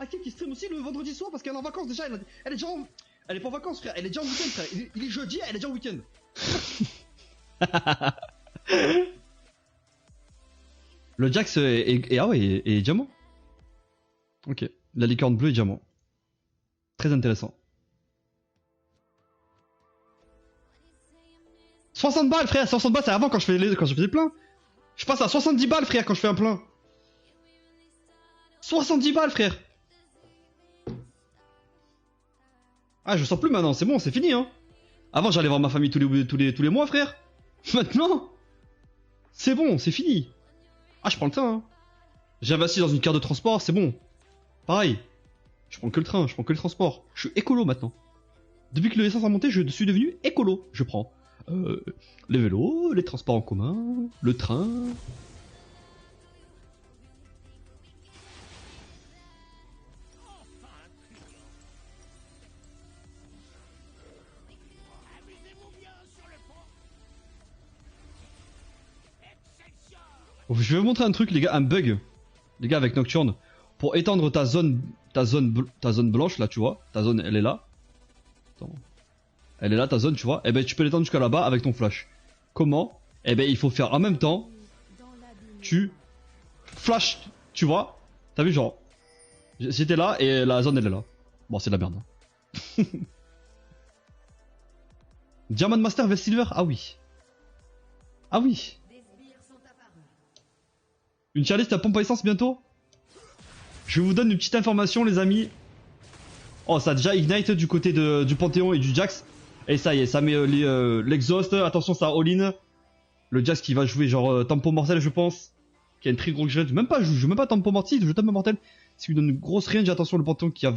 Aki qui stream aussi le vendredi soir parce qu'elle est en vacances déjà. Elle est déjà en... Elle est pas en vacances, frère. Elle est déjà en week-end, frère. Il est jeudi, elle est déjà en week-end. Le Jax ah ouais, est diamant. Ok. La licorne bleue est diamant. Très intéressant. 60 balles, frère. 60 balles, c'est avant quand je faisais plein. Je passe à 70 balles, frère, quand je fais un plein. 70 balles, frère. Ah, je sors plus maintenant, c'est bon, c'est fini, hein. Avant, j'allais voir ma famille tous les mois, frère. Maintenant, c'est bon, c'est fini. Ah, je prends le train, hein. J'ai investi dans une carte de transport, c'est bon. Pareil. Je prends que le train, je prends que le transport. Je suis écolo maintenant. Depuis que l'essence a monté, je suis devenu écolo. Je prends les vélos, les transports en commun, le train. Je vais vous montrer un truc, les gars, un bug, les gars, avec Nocturne. Pour étendre ta zone blanche, là, tu vois. Ta zone, elle est là. Attends. Elle est là, ta zone, tu vois. Eh ben, tu peux l'étendre jusqu'à là-bas avec ton flash. Comment? Eh ben, il faut faire en même temps. Tu flash, tu vois. T'as vu, genre. J'étais là et la zone, elle est là. Bon, c'est de la merde. Hein. Diamond Master vs Silver? Ah oui. Ah oui. Une chalice à pompe à essence bientôt? Je vous donne une petite information, les amis. Oh, ça a déjà ignite du côté du Panthéon et du Jax. Et ça y est, ça met l'exhaust. Attention, ça all-in. Le Jax qui va jouer genre tempo mortel, je pense. Qui a une très grosse range. Même pas, je joue même pas tempo mortel, je joue tempo mortel. Ce qui lui donne une grosse range. Attention, le Panthéon qui a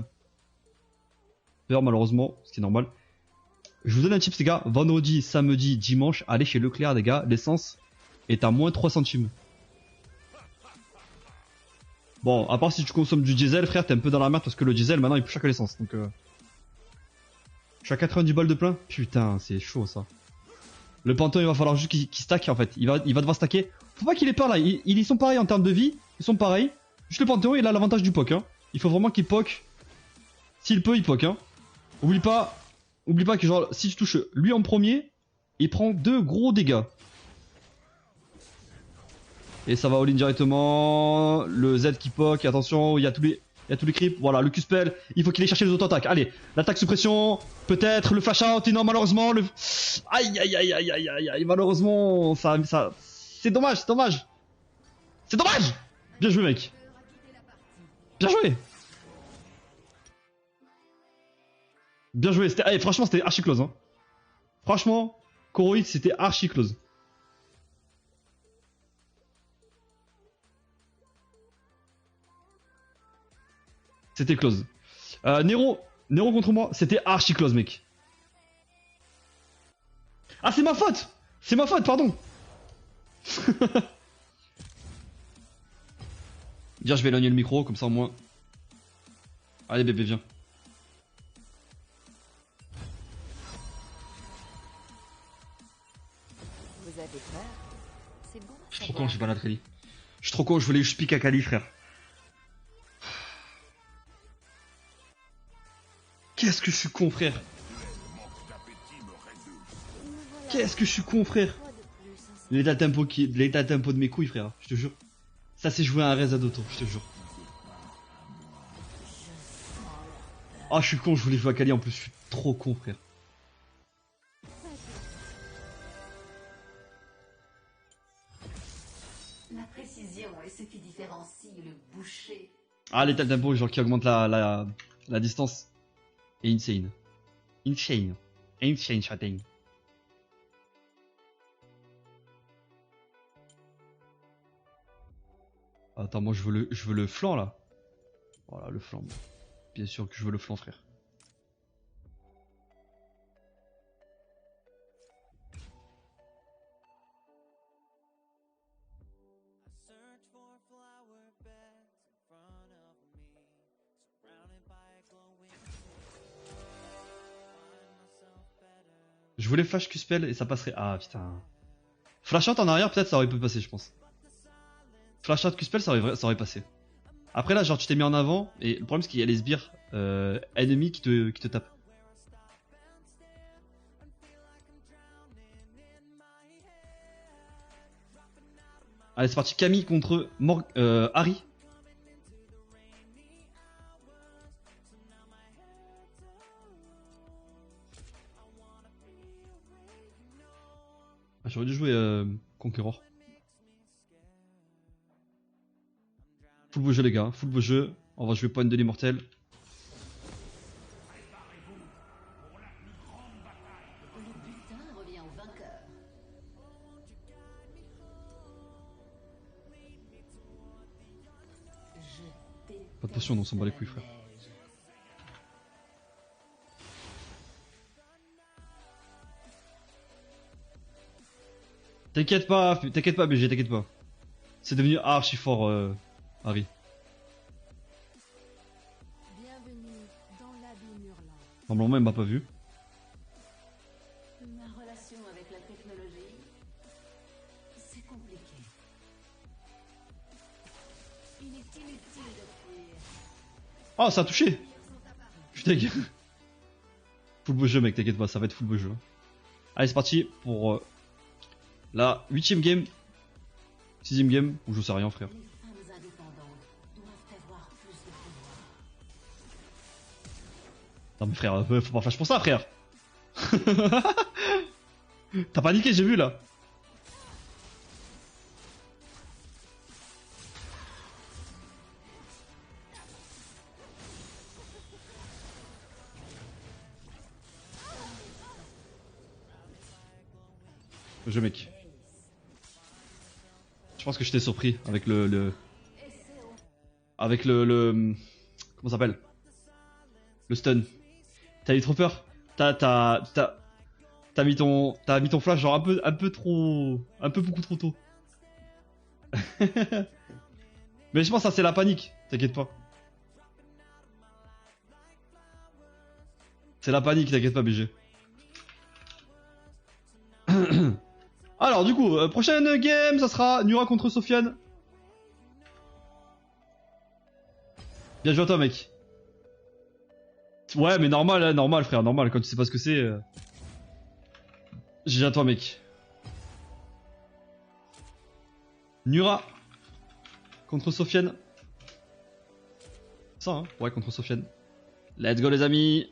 peur, malheureusement, ce qui est normal. Je vous donne un tip, les gars. Vendredi, samedi, dimanche, allez chez Leclerc, les gars. L'essence est à moins 3 centimes. Bon, à part si tu consommes du diesel, frère, t'es un peu dans la merde parce que le diesel, maintenant, il peut chaque l'essence. Donc, je suis à 90 balles de plein. Putain, c'est chaud, ça. Le Panthéon, il va falloir juste qu'il stack, en fait. Il va devoir stacker. Faut pas qu'il ait peur, là. Ils sont pareils en termes de vie. Ils sont pareils. Juste le Panthéon, il a l'avantage du poke, hein. Il faut vraiment qu'il poke. S'il peut, il poke, hein. Oublie pas que, genre, si tu touches lui en premier, il prend 2 gros dégâts. Et ça va all-in directement. Le Z qui poke, attention, il y a tous les creeps. Voilà, le Q-spell, il faut qu'il aille chercher les auto-attaques. Allez, l'attaque suppression, peut-être le flash out, et non, malheureusement, le... Aïe, aïe, aïe, aïe, aïe, aïe, aïe, malheureusement, ça... C'est dommage, c'est dommage. C'est dommage. Bien joué, mec. Bien joué. Bien joué, allez, franchement, c'était archi close, hein. Franchement, Koroïd, c'était archi close. C'était close. Nero contre moi, c'était archi close, mec. Ah, c'est ma faute. C'est ma faute, pardon. Bien, je vais éloigner le micro, comme ça au moins. Allez, bébé, viens. Vous avez peur? C'est bon. Je suis trop con, j'ai pas la Trélie. Je suis trop con, je voulais juste piquer à Kali, frère. Qu'est-ce que je suis con, frère. Qu'est-ce que je suis con, frère. L'état tempo de mes couilles, frère, je te jure. Ça c'est jouer à un Reza d'auto, je te jure. Ah, je suis con, je voulais jouer à Kali en plus, je suis trop con, frère. La précision est ce qui différencie le boucher. Ah, l'état tempo, genre qui augmente la distance. Et insane. Insane. Insane, chatting. Attends, moi je veux le flanc là. Voilà, le flanc. Bien sûr que je veux le flanc, frère. Je voulais flash Q-spell et ça passerait. Ah putain. Flash out en arrière, peut-être ça aurait pu passer, je pense. Flash out Q-spell, ça aurait passé. Après là, genre tu t'es mis en avant et le problème c'est qu'il y a les sbires ennemis qui te tapent. Allez, c'est parti. Camille contre Harry. Ah, j'aurais dû jouer Conqueror. Full beau jeu les gars, full beau jeu. On va jouer point de l'immortel. Le butin revient au vainqueur. Pas de potion, on s'en bat les couilles frère. T'inquiète pas BG, t'inquiète pas. C'est devenu archi fort Harry. Bienvenue dans l'abîme hurlant. Normalement il m'a pas vu. Ma relation avec la technologie, c'est compliqué. Il est inutile de fuir. Oh ça a touché. Putain. Full beau jeu mec, t'inquiète pas, ça va être full beau jeu. Allez c'est parti pour la 8ème game. 6ème game, où je sais rien frère. Les femmes indépendantes doivent avoir plus de pouvoir. Non mais frère, faut pas flash pour ça frère. T'as paniqué, j'ai vu là. Je mec. Je pense que je t'ai surpris avec avec le comment ça s'appelle? Le stun. T'as eu trop peur. T'as mis ton flash genre un peu trop, un peu beaucoup trop tôt. Mais je pense que ça c'est la panique. T'inquiète pas. C'est la panique, t'inquiète pas BG. Alors du coup, prochaine game, ça sera Nura contre Sofiane. Bien joué à toi mec. Ouais mais normal, hein, normal frère, normal, quand tu sais pas ce que c'est. GG à toi mec. Nura contre Sofiane. Ça hein, ouais contre Sofiane. Let's go les amis.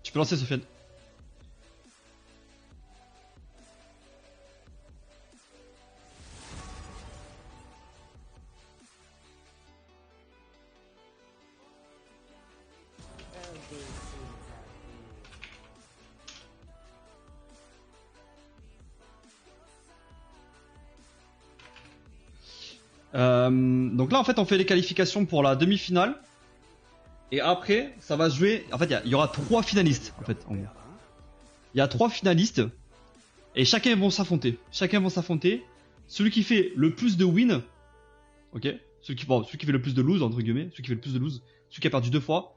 Tu peux lancer Sofiane. Donc là en fait on fait les qualifications pour la demi-finale. Et après ça va se jouer. En fait il y aura 3 finalistes en fait. Il y a 3 finalistes. Et chacun vont s'affronter. Celui qui fait le plus de win. Ok. Celui qui fait le plus de lose entre guillemets. Celui qui fait le plus de lose. Celui qui a perdu 2 fois.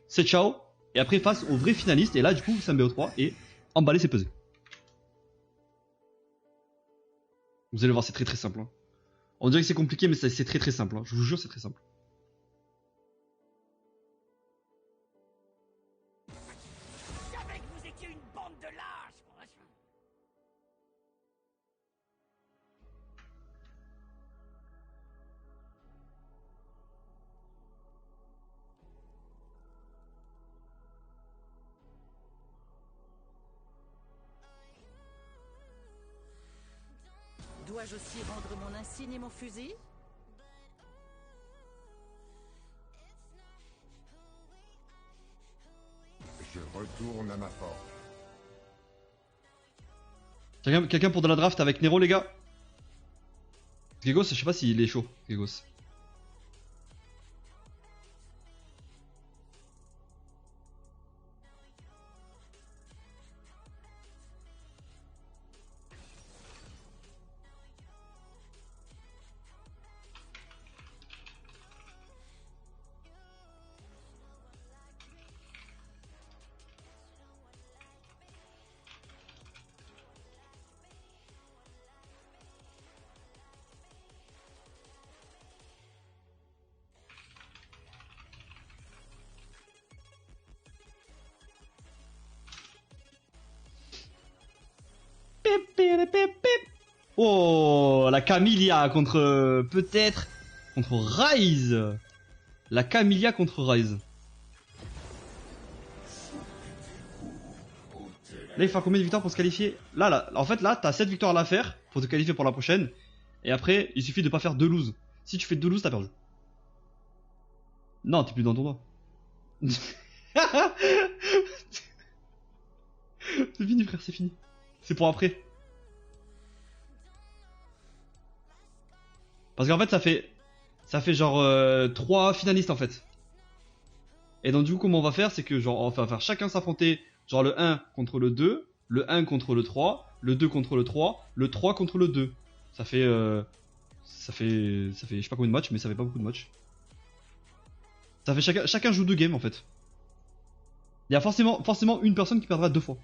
C'est ciao. Et après face au vrai finaliste. Et là du coup c'est un BO3 et emballer c'est pesé. Vous allez voir c'est très très simple hein. On dirait que c'est compliqué mais c'est très très simple hein. Je vous jure c'est très simple. Je savais que vous étiez une bande de lâches. Dois-je aussi rendre mon insigne et mon fusil? Je retourne à ma forme. Quelqu'un pour de la draft avec Nero les gars? Gegos je sais pas s'il est chaud. Gegos. Oh, la Camellia contre... peut-être... contre Ryze. La Camellia contre Ryze. Là, il faut combien de victoires pour se qualifier? Là, en fait, là, t'as 7 victoires à la faire pour te qualifier pour la prochaine. Et après, il suffit de pas faire 2 lose. Si tu fais 2 lose, t'as perdu. Non, t'es plus dans ton doigt. C'est fini, frère, c'est fini. C'est pour après. Parce qu'en fait, ça fait genre 3 finalistes en fait. Et donc, du coup, comment on va faire? C'est que genre, on va faire chacun s'affronter. Genre le 1 contre le 2, le 1 contre le 3, le 2 contre le 3, le 3 contre le 2. Ça fait je sais pas combien de matchs, mais ça fait pas beaucoup de matchs. Ça fait chacun joue 2 games en fait. Il y a forcément une personne qui perdra 2 fois.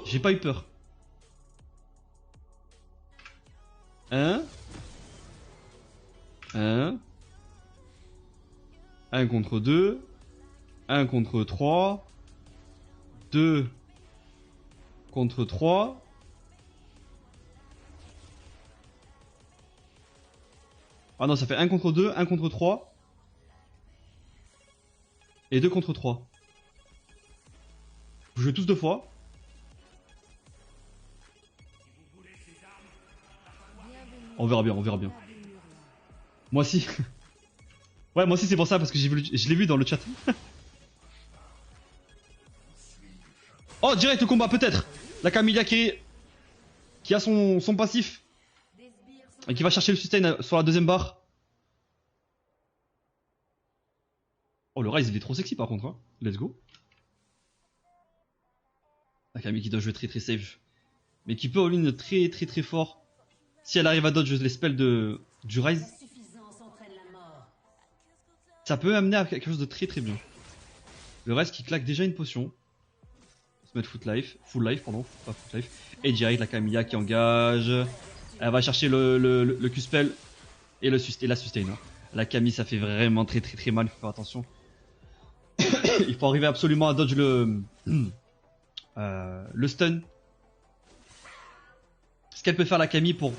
J'ai pas eu peur. 1 contre 2, 1 contre 3, 2 contre 3. Ah non, ça fait 1 contre 2, 1 contre 3. Et 2 contre 3. Vous jouez tous 2 fois. On verra bien, on verra bien. Moi aussi. Ouais, moi aussi c'est pour ça, parce que je l'ai vu dans le chat. Oh, direct au combat, peut-être. La Camellia qui a son passif. Et qui va chercher le sustain sur la deuxième barre. Oh, le Ryze il est trop sexy par contre, hein. Let's go. La Camille qui doit jouer très safe. Mais qui peut all-in très fort. Si elle arrive à dodge les spells du Ryze. Ça peut amener à quelque chose de très bien. Le Ryze qui claque déjà une potion. Se mettre full life, pardon, pas full life. Et direct la Camellia qui engage. Elle va chercher le Q-spell et la sustain. Hein. La Camille ça fait vraiment très mal, il faut faire attention. Il faut arriver absolument à dodge le stun. Ce qu'elle peut faire la Camille pour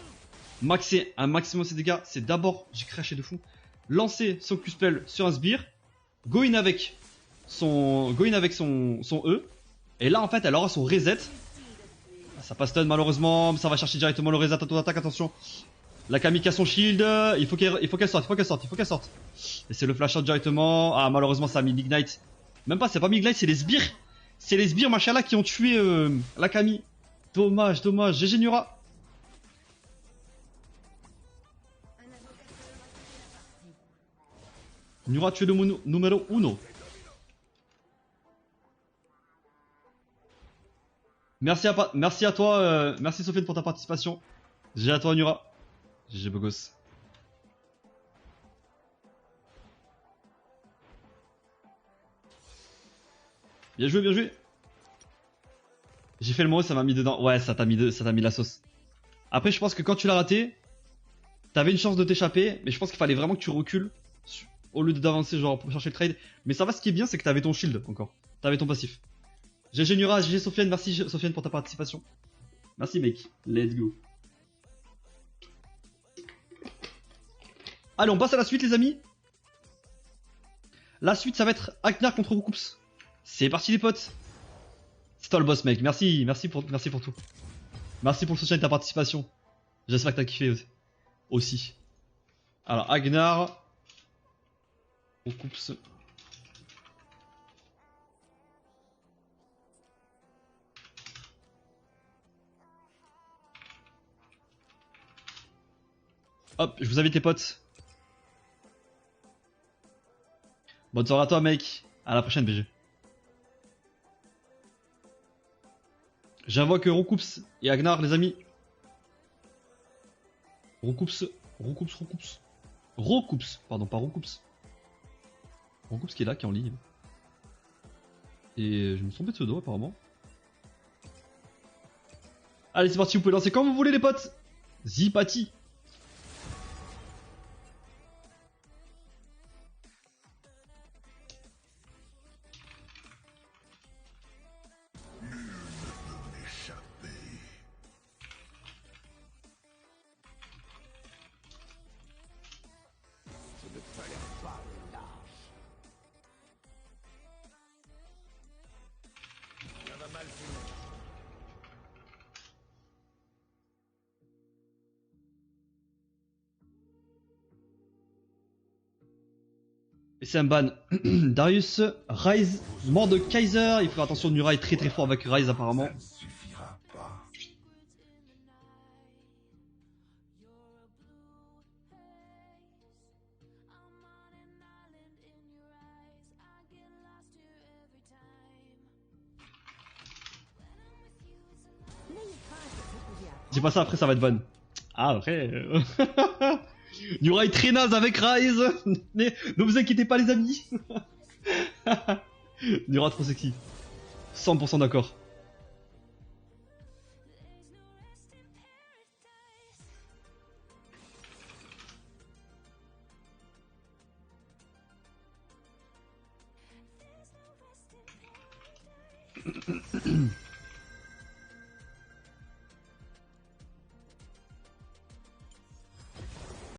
maxer un maximum ses dégâts, c'est d'abord, j'ai craché de fou, lancer son Q-spell sur un sbire, go in avec son E, et là en fait elle aura son reset. Ça passe stun malheureusement, ça va chercher directement le reset à ton attaque, attention. La Camille qui a son shield, il faut qu'elle sorte. Et c'est le flash out directement. Ah malheureusement ça a mis Midnight. Même pas, c'est pas Midnight, c'est les sbires. C'est les sbires machin là qui ont tué la Camille. Dommage, GG Nura. Nura, tu es le numéro 1. Merci à toi, merci Sofiane pour ta participation. GG à toi Nura. GG beau gosse. Bien joué. J'ai fait le mot, ça m'a mis dedans. Ouais, ça t'a mis la sauce. Après, je pense que quand tu l'as raté, t'avais une chance de t'échapper, mais je pense qu'il fallait vraiment que tu recules au lieu d'avancer genre pour chercher le trade. Mais ça va, ce qui est bien, c'est que t'avais ton shield encore. T'avais ton passif. GG Nura, GG Sofiane, merci Sofiane pour ta participation. Merci mec, let's go. Allez, on passe à la suite les amis. La suite, ça va être Agnar contre Roucoups. C'est parti les potes. C'est toi le boss mec, merci pour tout. Merci pour le soutien et ta participation. J'espère que t'as kiffé aussi. Alors Agnar. Roucoups. Hop, je vous invite les potes. Bonne soirée à toi mec. À la prochaine BG. J'invoque Roucoups et Agnar les amis. Roucoups, pardon, pas Roucoups. Roucoups qui est là, qui est en ligne. Et je me suis trompé de pseudo apparemment. Allez c'est parti, vous pouvez lancer quand vous voulez les potes. Zipati. C'est un ban. Darius, Ryze, mort de Kaiser. Il faut faire attention, Nura est très très fort avec Ryze apparemment. Suffira pas. Dis pas ça, après ça va être ban. Ah, après... Nura est très naze avec Ryze. Ne vous inquiétez pas les amis. Nura trop sexy. 100% d'accord.